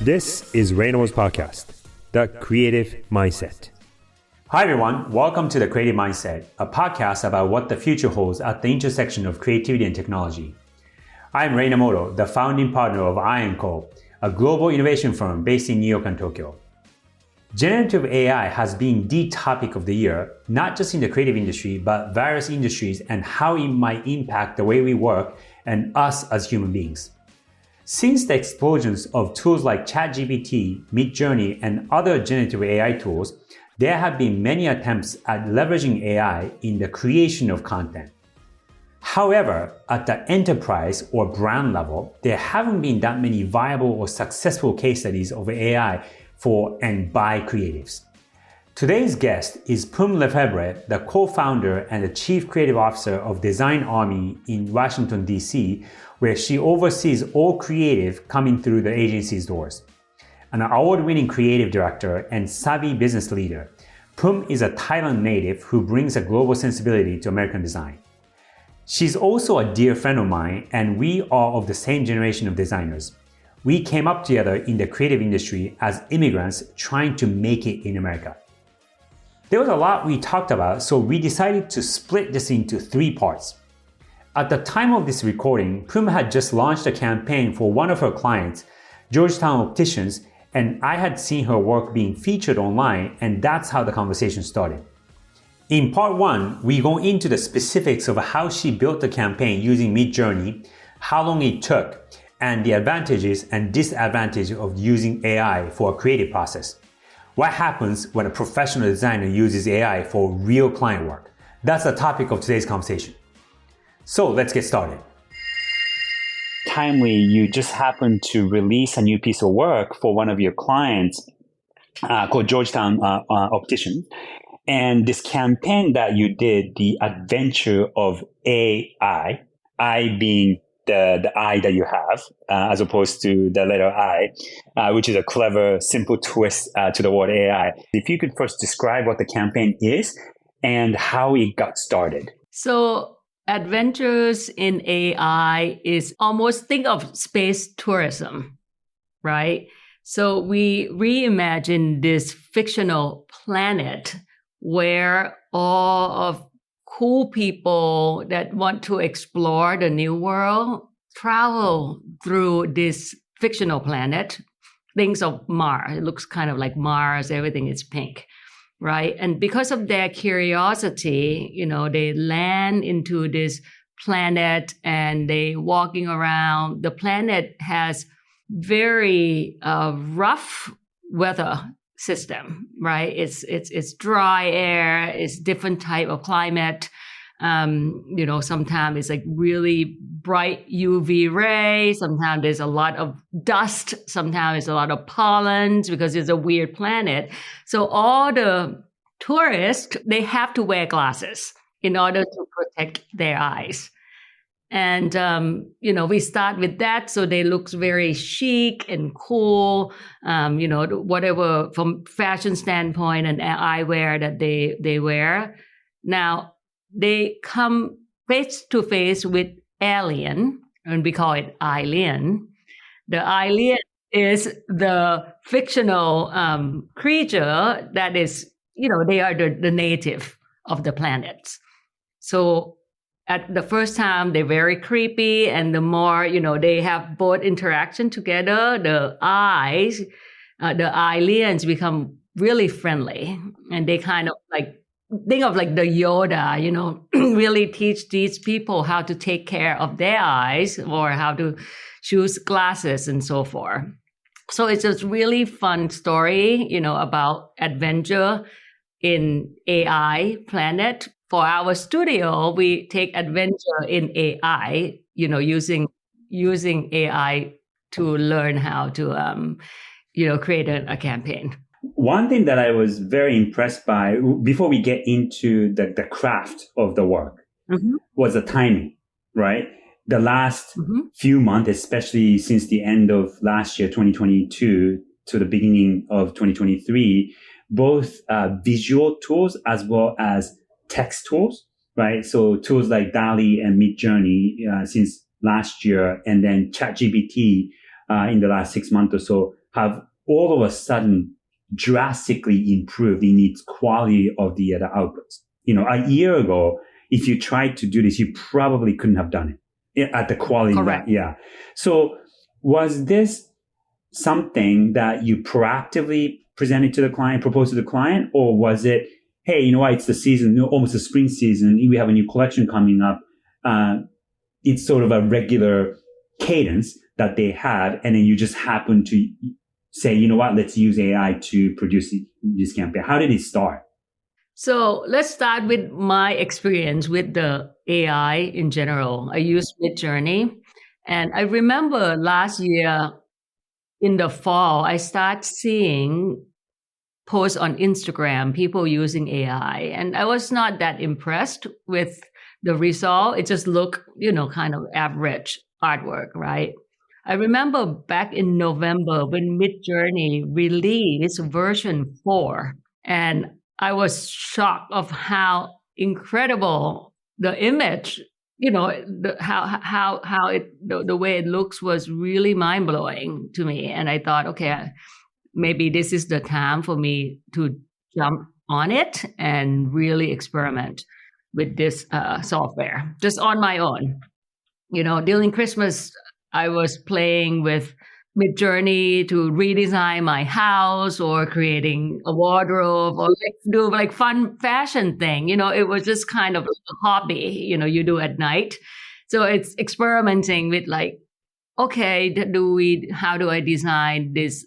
This is Reynolds Podcast, The Creative Mindset. Hi everyone, welcome to The Creative Mindset, a podcast about what the future holds at the intersection of creativity and technology. I'm Rei Namoto, the founding partner of I&Co, a global innovation firm based in New York and Tokyo. Generative AI has been the topic of the year, not just in the creative industry, but various industries and how it might impact the way we work and us as human beings. Since the explosions of tools like ChatGPT, Midjourney, and other generative AI tools, there have been many attempts at leveraging AI in the creation of content. However, at the enterprise or brand level, there haven't been that many viable or successful case studies of AI for and by creatives. Today's guest is Pum Lefebure, the co-founder and the chief creative officer of Design Army in Washington, D.C., where she oversees all creative coming through the agency's doors. An award-winning creative director and savvy business leader, Pum is a Thailand native who brings a global sensibility to American design. She's also a dear friend of mine, and we are of the same generation of designers. We came up together in the creative industry as immigrants trying to make it in America. There was a lot we talked about, so we decided to split this into 3 parts. At the time of this recording, Pum had just launched a campaign for one of her clients, Georgetown Opticians, and I had seen her work being featured online, and that's how the conversation started. In part 1, we go into the specifics of how she built the campaign using Midjourney, how long it took, and the advantages and disadvantages of using AI for a creative process. What happens when a professional designer uses AI for real client work? That's the topic of today's conversation. So let's get started. Timely, you just happened to release a new piece of work for one of your clients called Georgetown Optician. And this campaign that you did, the adventure of AI, I being the I that you have, as opposed to the letter I, which is a clever, simple twist to the word AI. If you could first describe what the campaign is and how it got started. So adventures in AI is almost, think of space tourism, right? So we reimagine this fictional planet where all of cool people that want to explore the new world travel through this fictional planet. Things of Mars. It looks kind of like Mars. Everything is pink, right? And because of their curiosity, they land into this planet and they walking around. The planet has very rough weather system, right? It's dry air, it's different type of climate. Sometimes it's like really bright UV rays. Sometimes there's a lot of dust. Sometimes there's a lot of pollens because it's a weird planet. So all the tourists, they have to wear glasses in order to protect their eyes. And, we start with that. So they look very chic and cool, whatever from fashion standpoint and eyewear that they wear. Now, they come face to face with alien, and we call it alien. The alien is the fictional creature that is, they are the native of the planets. So at the first time, they're very creepy, and the more, they have both interaction together, the eyes, the aliens become really friendly, and they kind of think of like the Yoda, really teach these people how to take care of their eyes or how to choose glasses and so forth. So it's a really fun story, about adventure in AI planet. For our studio, we take adventure in AI, using AI to learn how to, create a campaign. One thing that I was very impressed by, before we get into the craft of the work, was the timing, right? The last few months, especially since the end of last year, 2022, to the beginning of 2023, both visual tools as well as text tools, right? So tools like DALL-E and Midjourney since last year, and then ChatGPT in the last 6 months or so, have all of a sudden drastically improved in its quality of the outputs. A year ago, if you tried to do this, you probably couldn't have done it at the quality. Correct. Yeah. So was this something that you proactively presented to the client, proposed to the client, or was it, hey, you know what, it's the season, almost the spring season, we have a new collection coming up. It's sort of a regular cadence that they have, and then you just happen to say, you know what, let's use AI to produce this campaign. How did it start? So let's start with my experience with the AI in general. I use Midjourney, and I remember last year in the fall, I start seeing posts on Instagram, people using AI, and I was not that impressed with the result. It just looked, kind of average artwork, right? I remember back in November when Midjourney released version 4, and I was shocked of how incredible the image, the way it looks was really mind blowing to me. And I thought, okay, maybe this is the time for me to jump on it and really experiment with this software just on my own. During Christmas, I was playing with Midjourney to redesign my house or creating a wardrobe or do fun fashion thing. It was just kind of a hobby, you do at night. So it's experimenting with okay, how do I design this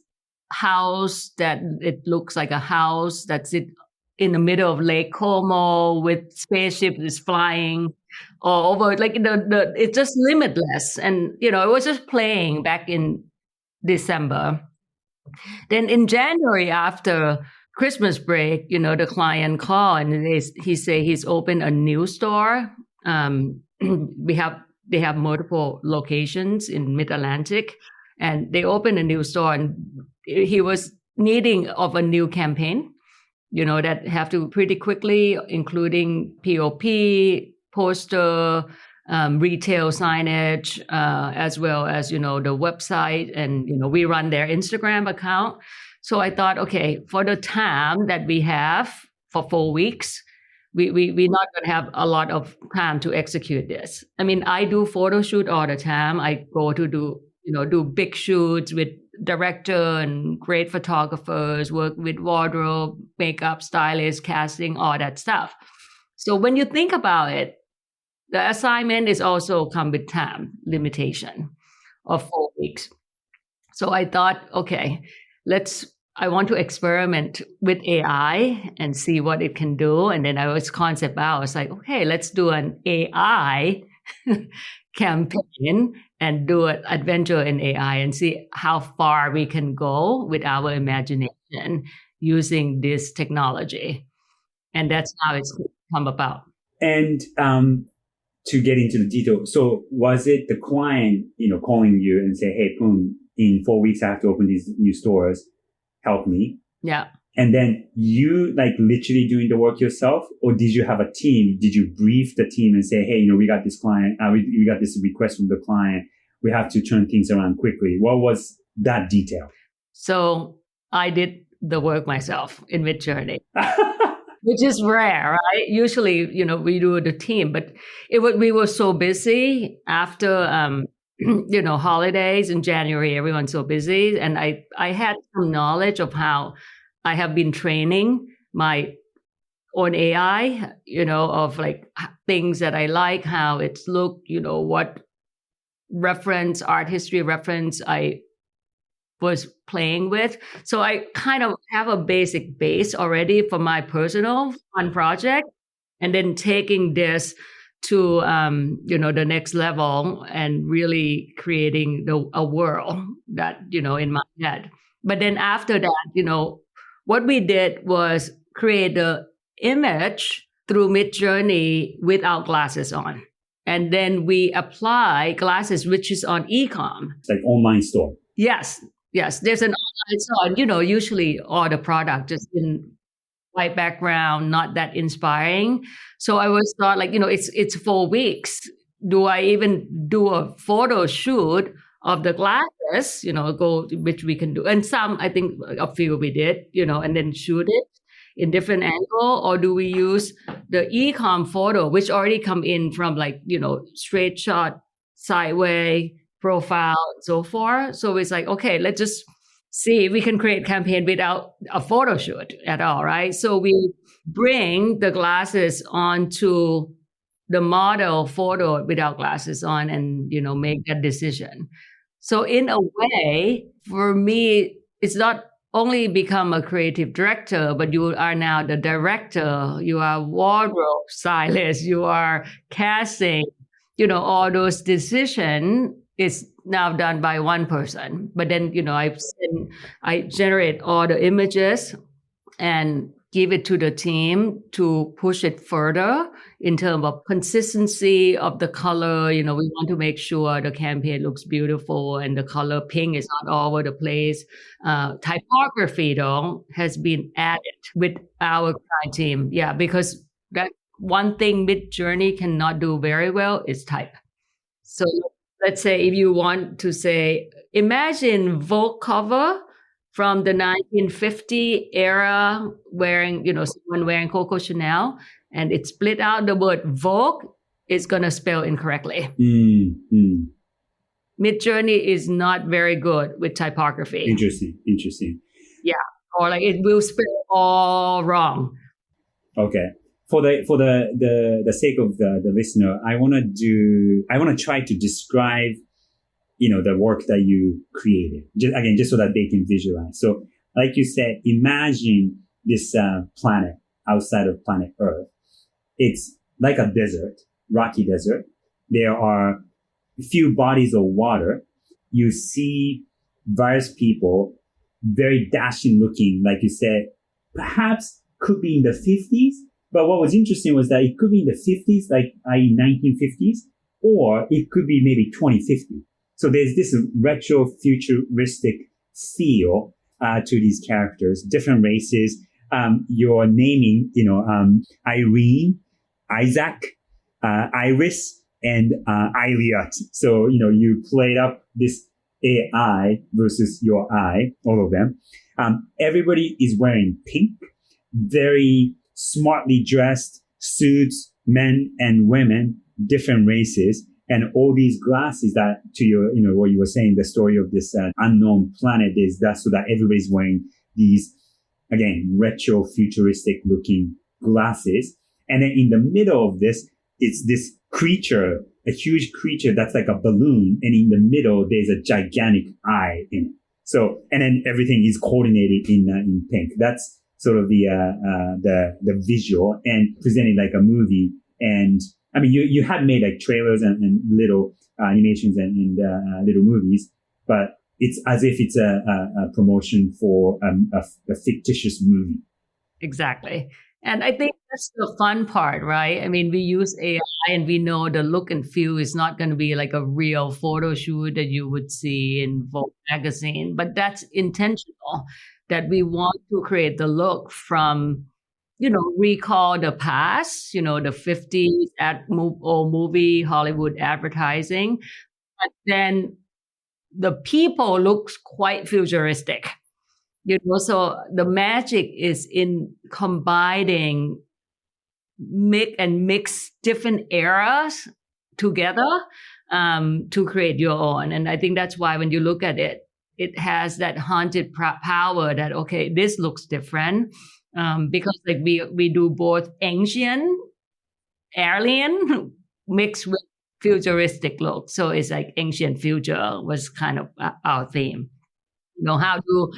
house that it looks like a house that's in the middle of Lake Como with spaceship is flying all over. It's just limitless. And, it was just playing back in December. Then in January, after Christmas break, the client called and he say he's opened a new store. They have multiple locations in Mid-Atlantic, and they opened a new store, and he was needing of a new campaign, that have to pretty quickly, including POP, poster, retail signage, as well as, the website, and, we run their Instagram account. So I thought, okay, for the time that we have for 4 weeks, we're not going to have a lot of time to execute this. I mean, I do photo shoot all the time. I go to do big shoots with director and great photographers, work with wardrobe, makeup, stylist, casting, all that stuff. So when you think about it, the assignment is also come with time limitation of 4 weeks. So I thought, okay, I want to experiment with AI and see what it can do. And then I was like, okay, let's do an AI campaign and do an adventure in AI and see how far we can go with our imagination using this technology. And that's how it's come about. And to get into the detail, so was it the client, calling you and say, hey, Pum, in 4 weeks, I have to open these new stores, help me? Yeah. And then you literally doing the work yourself, or did you have a team? Did you brief the team and say, hey, we got this client, we got this request from the client. We have to turn things around quickly. What was that detail? So I did the work myself in Midjourney, which is rare, right? Usually, we do the team, but we were so busy after, holidays in January, everyone's so busy. And I had some knowledge of how I have been training my own AI, of things that I like, how it's looked, what art history reference I was playing with. So I kind of have a basic base already for my personal fun project, and then taking this to, the next level and really creating a world that, in my head. But then after that, what we did was create the image through Midjourney without glasses on. And then we apply glasses, which is on e-com. It's like online store. Yes. There's an online store. Usually all the product is in white background, not that inspiring. So I always thought it's 4 weeks. Do I even do a photo shoot of the glasses, which we can do. And some, I think a few we did, and then shoot it in different angle, or do we use the e-com photo, which already come in from like, straight shot, sideways, profile, and so forth. So it's like, okay, let's just see if we can create campaign without a photo shoot at all, right? So we bring the glasses onto the model photo without glasses on and, make that decision. So in a way, for me, it's not only become a creative director, but you are now the director, you are wardrobe stylist, you are casting, all those decisions is now done by one person. But then, I generate all the images and give it to the team to push it further in terms of consistency of the color. We want to make sure the campaign looks beautiful and the color pink is not all over the place. Typography, though, has been added with our team. Yeah, because that one thing Midjourney cannot do very well is type. So let's say if you want to say, imagine Vogue cover from the 1950 era wearing, someone wearing Coco Chanel, and it split out the word Vogue, it's going to spell incorrectly. Midjourney is not very good with typography. Interesting. Yeah. Or like it will spell all wrong. Okay. For the sake of the listener, I want to try to describe the work that you created. Just so that they can visualize. So like you said, imagine this planet outside of planet Earth. It's like a desert, rocky desert. There are a few bodies of water. You see various people, very dashing looking, like you said, perhaps could be in the 50s. But what was interesting was that it could be in the 50s, like i.e. 1950s, or it could be maybe 2050. So there's this retro futuristic feel to these characters, different races. You're naming, Irene, Isaac, Iris, and Iliot. So, you played up this AI versus your eye, all of them. Everybody is wearing pink, very smartly dressed suits, men and women, different races. And all these glasses that to your, what you were saying, the story of this unknown planet is that so that everybody's wearing these, again, retro futuristic looking glasses. And then in the middle of this, it's this creature, a huge creature that's like a balloon. And in the middle, there's a gigantic eye in it. So, and then everything is coordinated in pink. That's sort of the visual and presented like a movie. And I mean, you had made like trailers and little animations and little movies, but it's as if it's a promotion for a fictitious movie. Exactly. And I think that's the fun part, right? I mean, we use AI and we know the look and feel is not going to be like a real photo shoot that you would see in Vogue magazine, but that's intentional, that we want to create the look from, recall the past, the 50s old movie, Hollywood advertising. But then the people looks quite futuristic. So the magic is in combining mix different eras together to create your own. And I think that's why when you look at it, it has that haunted power that, okay, this looks different because like we do both ancient, alien mixed with futuristic look. So it's like ancient future was kind of our theme. How do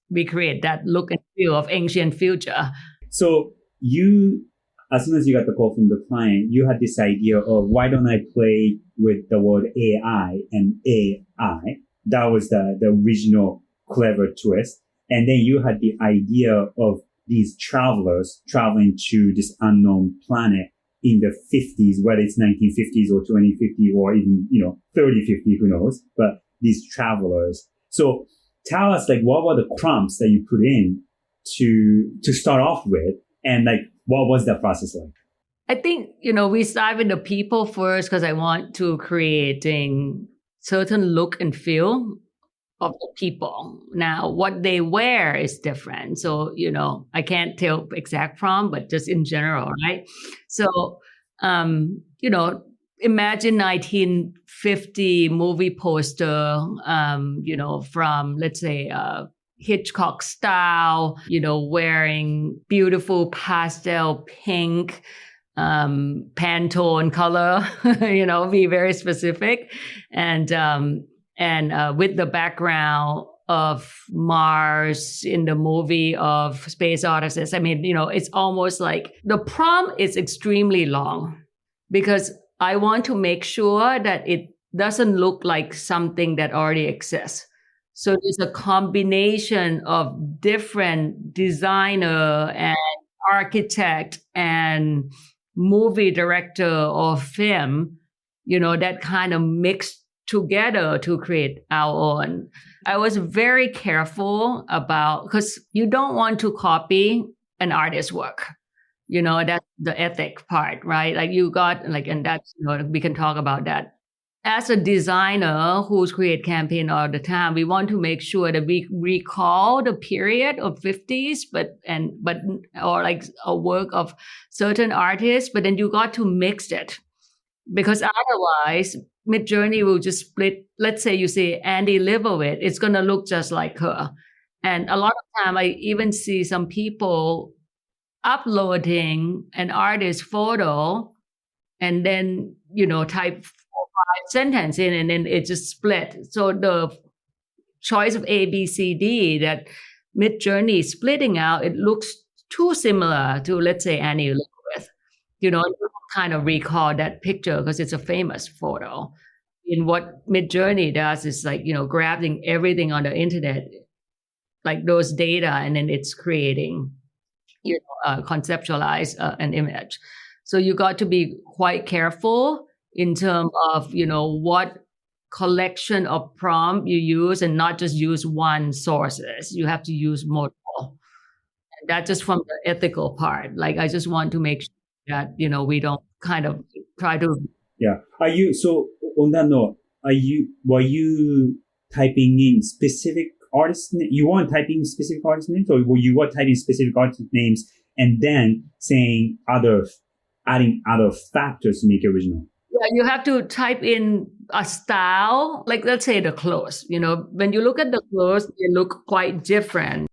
we create that look and feel of ancient future? So you, as soon as you got the call from the client, you had this idea of why don't I play with the word AI and AI? That was the original clever twist. And then you had the idea of these travelers traveling to this unknown planet in the 50s, whether it's 1950s or 2050 or even, 3050, who knows, but these travelers. So tell us, like, what were the prompts that you put in to start off with? And like, what was that process like? I think, we start with the people first because I want to creating certain look and feel of the people. Now, what they wear is different. So, I can't tell exact prompt, but just in general, right? So, imagine 1950 movie poster, from, let's say, Hitchcock style, wearing beautiful pastel pink, Pantone color, be very specific. And with the background of Mars in the movie of Space Odyssey. I mean, it's almost like the prompt is extremely long because I want to make sure that it doesn't look like something that already exists. So there's a combination of different designer and architect and movie director or film, that kind of mixed together to create our own. I was very careful because you don't want to copy an artist's work. That's the ethic part, right? Like you got and that's, we can talk about that. As a designer who's create campaign all the time, we want to make sure that we recall the period of 50s, or like a work of certain artists, but then you got to mix it because otherwise Midjourney will just split. Let's say you say Andy Leibovitz, it's going to look just like her. And a lot of time I even see some people uploading an artist's photo and then, type 4 or 5 sentences in and then it just split. So the choice of A, B, C, D that Midjourney is splitting out, it looks too similar to, let's say, Annie Leibovitz. You kind of recall that picture because it's a famous photo. And what Midjourney does is grabbing everything on the internet, like those data, and then it's creating, conceptualize an image. So you got to be quite careful in terms of, what collection of prompt you use and not just use one sources. You have to use multiple. And that's just from the ethical part. Like, I just want to make sure that, we don't kind of try to. Yeah. So on that note, were you typing in specific artist names? You weren't typing specific artist names, or you were typing specific artist names and then saying adding other factors to make it original? Yeah, you have to type in a style, like let's say the clothes. When you look at the clothes, they look quite different.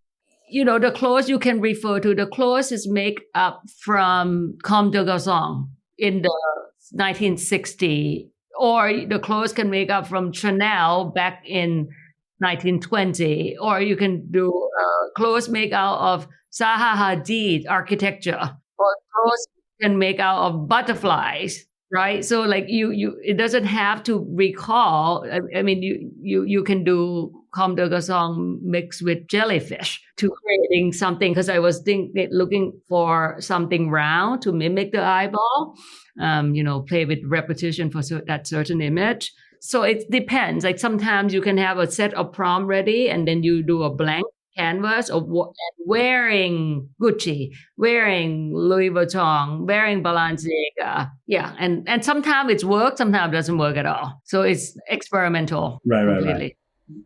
The clothes you can refer to, the clothes is made up from Comme des Garçons in the 1960s, or the clothes can make up from Chanel back in 1920, or you can do clothes make out of Zaha Hadid architecture, or clothes can make out of butterflies, right? So like it doesn't have to recall. I mean, you can do Comme des Garçons mixed with jellyfish to creating something, because I was looking for something round to mimic the eyeball, play with repetition for that certain image. So it depends. Like sometimes you can have a set of prompt ready and then you do a blank canvas of wearing Gucci, wearing Louis Vuitton, wearing Balenciaga. Yeah. And sometimes it's work, sometimes it doesn't work at all. So it's experimental. Right.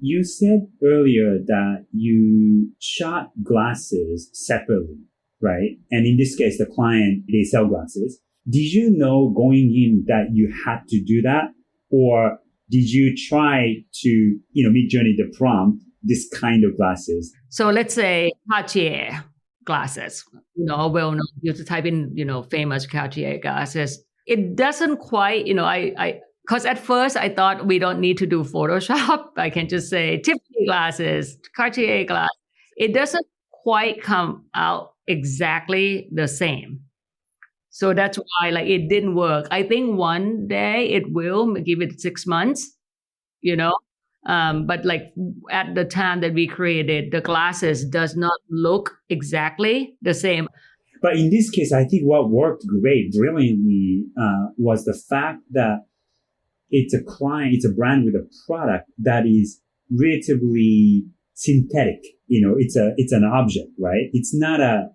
You said earlier that you shot glasses separately, right? And in this case, the client, they sell glasses. Did you know going in that you had to do that? Or did you try to, Midjourney the prompt, this kind of glasses? So let's say Cartier glasses, well known. You have to type in, famous Cartier glasses. It doesn't quite, because at first I thought we don't need to do Photoshop. I can just say Tiffany glasses, Cartier glasses. It doesn't quite come out exactly the same. So that's why it didn't work. I think one day it will, give it 6 months, but at the time that we created, the glasses does not look exactly the same. But in this case, I think what worked brilliantly, was the fact that it's a brand with a product that is relatively synthetic. It's an object, right? It's not a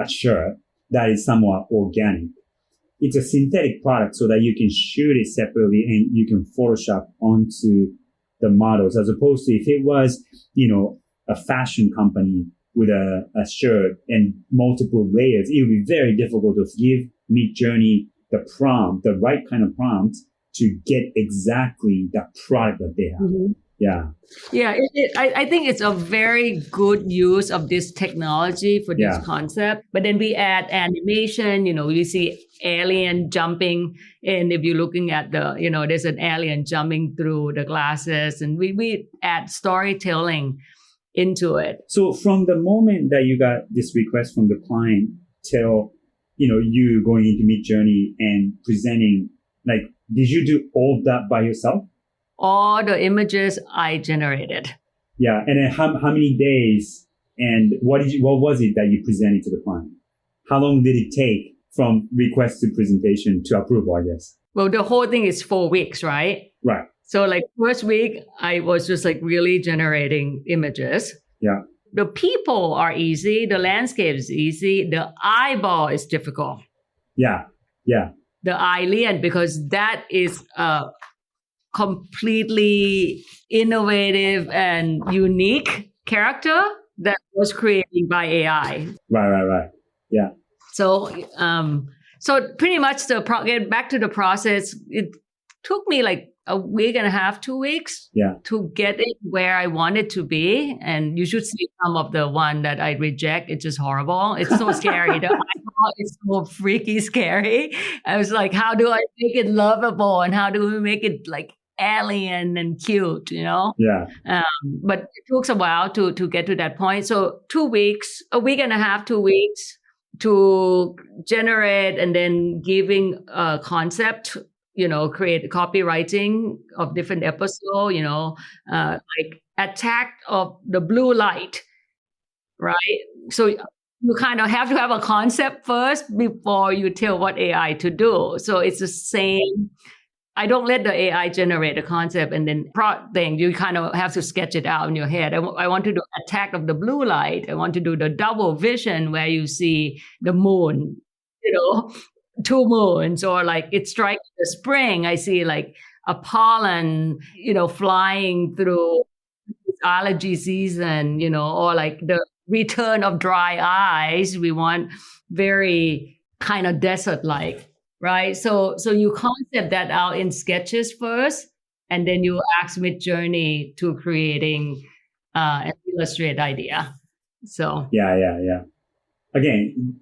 shirt that is somewhat organic. it's a synthetic product so that you can shoot it separately and you can Photoshop onto the models, as opposed to if it was, a fashion company with a shirt and multiple layers, it would be very difficult to give Midjourney the right kind of prompt to get exactly the product that they have. Mm-hmm. Yeah. Yeah, I think it's a very good use of this technology for this concept. But then we add animation, you see alien jumping. And if you're looking at there's an alien jumping through the glasses, and we add storytelling into it. So from the moment that you got this request from the client till, you going into Midjourney and presenting, like, did you do all that by yourself? All the images I generated. Yeah. And then how many days and what was it that you presented to the client? How long did it take from request to presentation to approval, I guess? Well, the whole thing is 4 weeks, right? Right. So like first week, I was just like really generating images. Yeah. The people are easy. The landscape is easy. The eyeball is difficult. Yeah. Yeah. The alien, because that is completely innovative and unique character that was created by AI. Right. Yeah. So, so pretty much get back to the process. It took me like a week and a half, 2 weeks to get it where I want it to be. And you should see some of the one that I reject. It's just horrible. It's so scary. The eyeball is so freaky scary. I was like, how do I make it lovable? And how do we make it like alien and cute, Yeah. But it took a while to get to that point. So 2 weeks, a week and a half, 2 weeks to generate, and then giving a concept, create copywriting of different episodes, like attack of the blue light, right? So you kind of have to have a concept first before you tell what AI to do. So it's the same. I don't let the AI generate a concept and then thing. You kind of have to sketch it out in your head. I want to do attack of the blue light. I want to do the double vision where you see the moon, 2 moons, or like it strikes the spring. I see like a pollen, flying through allergy season, or like the return of dry eyes. We want very kind of desert-like. Right. So you concept that out in sketches first, and then you ask Midjourney to creating an illustrate idea. So yeah. Again,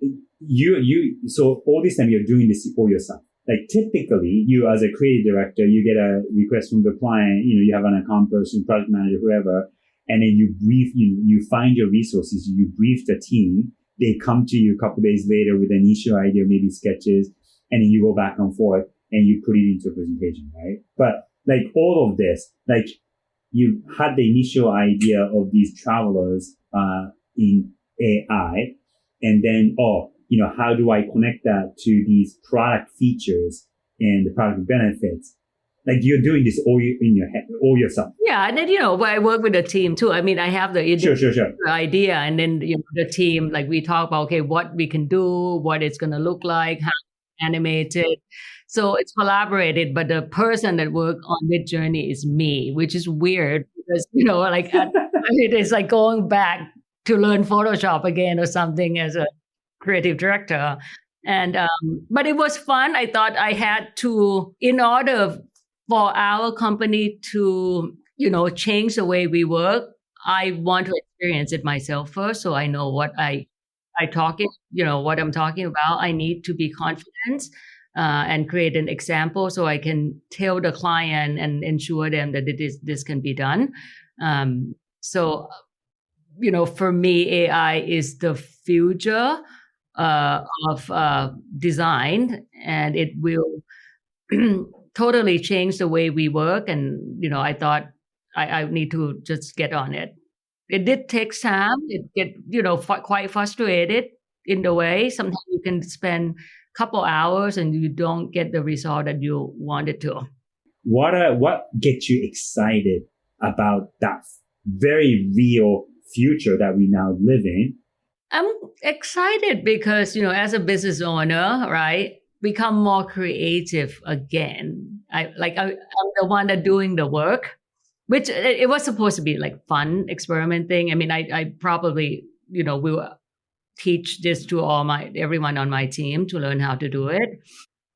so all this time you're doing this all yourself. Like typically you as a creative director, you get a request from the client, you have an account person, project manager, whoever, and then you brief, you find your resources, you brief the team, they come to you a couple of days later with an initial idea, maybe sketches, and then you go back and forth and you put it into a presentation, right? But like all of this, like you had the initial idea of these travelers in AI, and then, how do I connect that to these product features and the product benefits? Like you're doing this all in your head, all yourself. Yeah, and then I work with a team too. I mean, I have the idea, and then the team, like we talk about, okay, what we can do, what it's going to look like, how animated. So it's collaborated, but the person that worked on Midjourney is me, which is weird because it's like going back to learn Photoshop again or something as a creative director. And but it was fun. I thought I had to, in order for our company to change the way we work, I want to experience it myself first, so I know what what I'm talking about. I need to be confident and create an example so I can tell the client and ensure them that this can be done. So, for me, AI is the future of design, and it will totally change the way we work. And, I thought I need to just get on it. It did take time. It get, quite frustrated in the way. Sometimes you can spend a couple hours and you don't get the result that you wanted to. What gets you excited about that very real future that we now live in? I'm excited because, as a business owner, right, become more creative again. I'm the one that doing the work, which it was supposed to be like fun experimenting. I mean, I probably, we will teach this to everyone on my team to learn how to do it.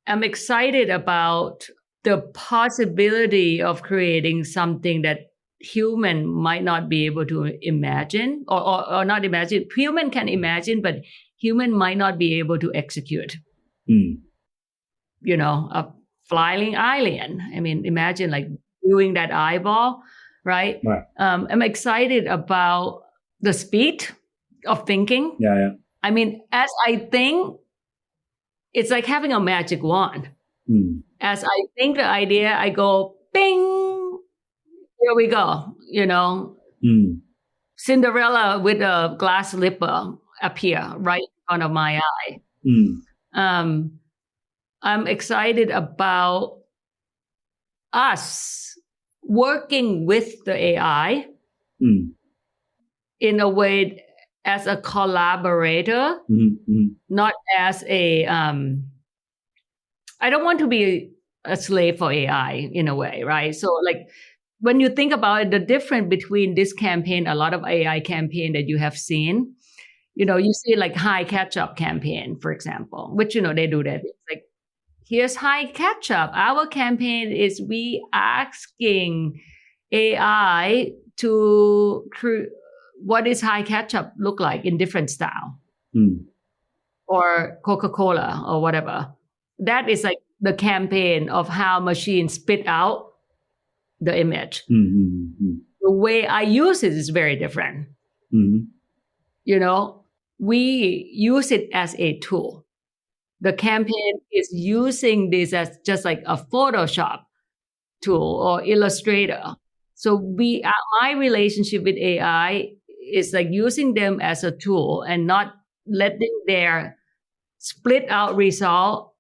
I'm excited about the possibility of creating something that human might not be able to imagine or not imagine. Human can imagine, but human might not be able to execute. A flying alien. I mean, imagine like doing that eyeball, right? I'm excited about the speed of thinking. Yeah. I mean, as I think, it's like having a magic wand. As I think the idea, I go, bing, here we go, Cinderella with a glass slipper appear right in front of my eye. I'm excited about us working with the AI in a way as a collaborator, not as a, I don't want to be a slave for AI in a way, right? So like when you think about it, the difference between this campaign, a lot of AI campaign that you have seen, you see like high catch-up campaign, for example, which, they do that. It's like, here's high catch-up. Our campaign is we asking AI to what does high ketchup look like in different style or Coca-Cola or whatever. That is like the campaign of how machines spit out the image. The way I use it is very different. We use it as a tool. The campaign is using this as just like a Photoshop tool or Illustrator. So my relationship with AI is like using them as a tool and not letting their split out result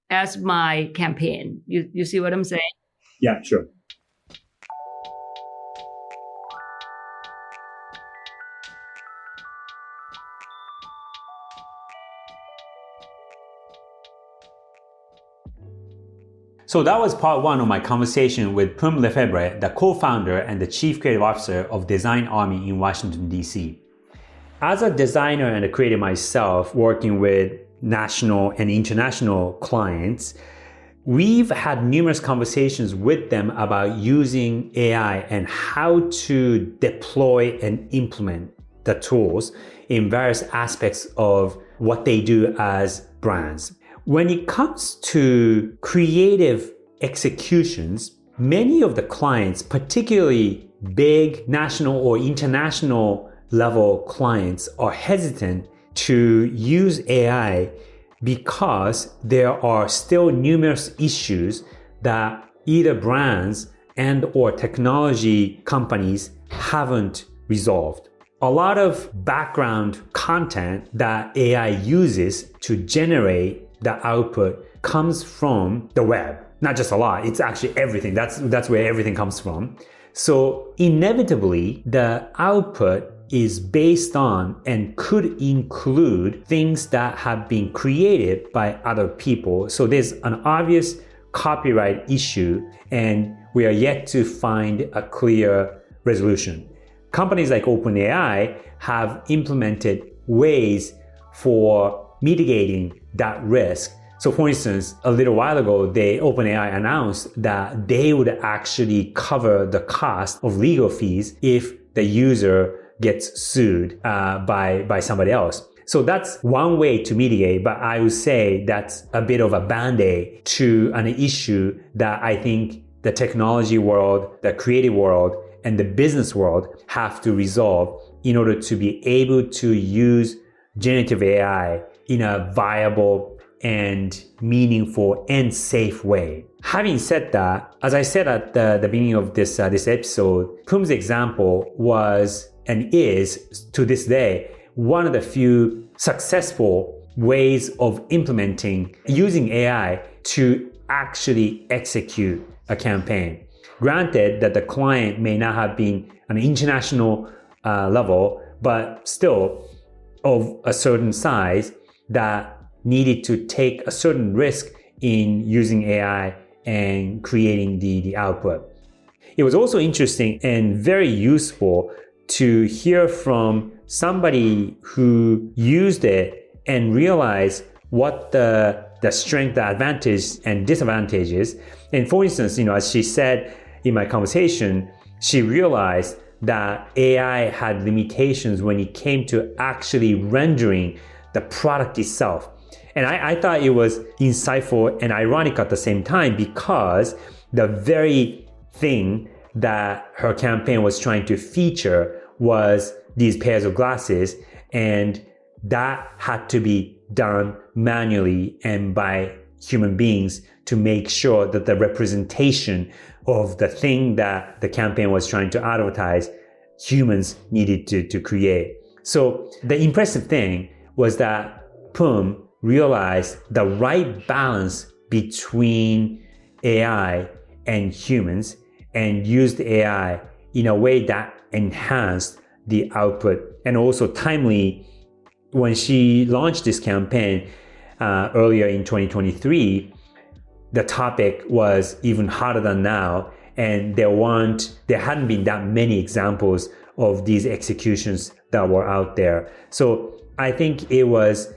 as my campaign. You see what I'm saying? Yeah, sure. So that was part one of my conversation with Pum Lefebure, the co-founder and the chief creative officer of Design Army in Washington, D.C. As a designer and a creator myself, working with national and international clients, we've had numerous conversations with them about using AI and how to deploy and implement the tools in various aspects of what they do as brands. When it comes to creative executions, many of the clients, particularly big national or international level clients, are hesitant to use AI because there are still numerous issues that either brands and or technology companies haven't resolved. A lot of background content that AI uses to generate the output comes from the web. Not just a lot, it's actually everything. That's where everything comes from. So inevitably, the output is based on and could include things that have been created by other people. So there's an obvious copyright issue, and we are yet to find a clear resolution. Companies like OpenAI have implemented ways for mitigating that risk. So for instance, a little while ago, OpenAI announced that they would actually cover the cost of legal fees if the user gets sued by somebody else. So that's one way to mitigate, but I would say that's a bit of a band-aid to an issue that I think the technology world, the creative world, and the business world have to resolve in order to be able to use generative AI in a viable and meaningful and safe way. Having said that, as I said at the beginning of this episode, Pum's example was and is, to this day, one of the few successful ways of implementing using AI to actually execute a campaign. Granted that the client may not have been an international level, but still of a certain size that needed to take a certain risk in using AI and creating the output. It was also interesting and very useful to hear from somebody who used it and realized what the strength, the advantage and disadvantages. And for instance, as she said in my conversation, she realized that AI had limitations when it came to actually rendering the product itself. And I thought it was insightful and ironic at the same time, because the very thing that her campaign was trying to feature was these pairs of glasses, and that had to be done manually and by human beings to make sure that the representation of the thing that the campaign was trying to advertise, humans needed to create. So the impressive thing was that Pum realized the right balance between AI and humans and used AI in a way that enhanced the output. And also timely, when she launched this campaign earlier in 2023, the topic was even hotter than now, and there hadn't been that many examples of these executions that were out there. So I think it was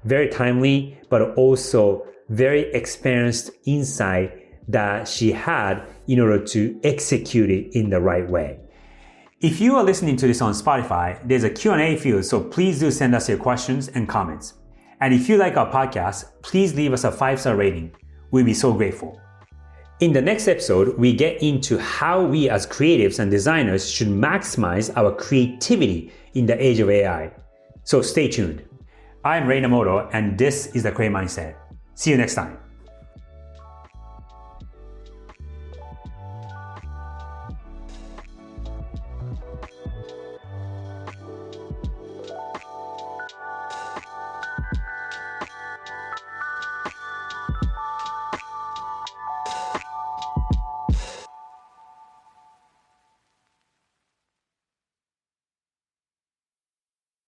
very timely, but also very experienced insight that she had in order to execute it in the right way. If you are listening to this on Spotify, there's a Q&A field, so please do send us your questions and comments. And if you like our podcast, please leave us a 5-star rating. We'd be so grateful. In the next episode, we get into how we as creatives and designers should maximize our creativity in the age of AI. So stay tuned. I'm Ray Namoto, and this is The Creative Mindset. See you next time.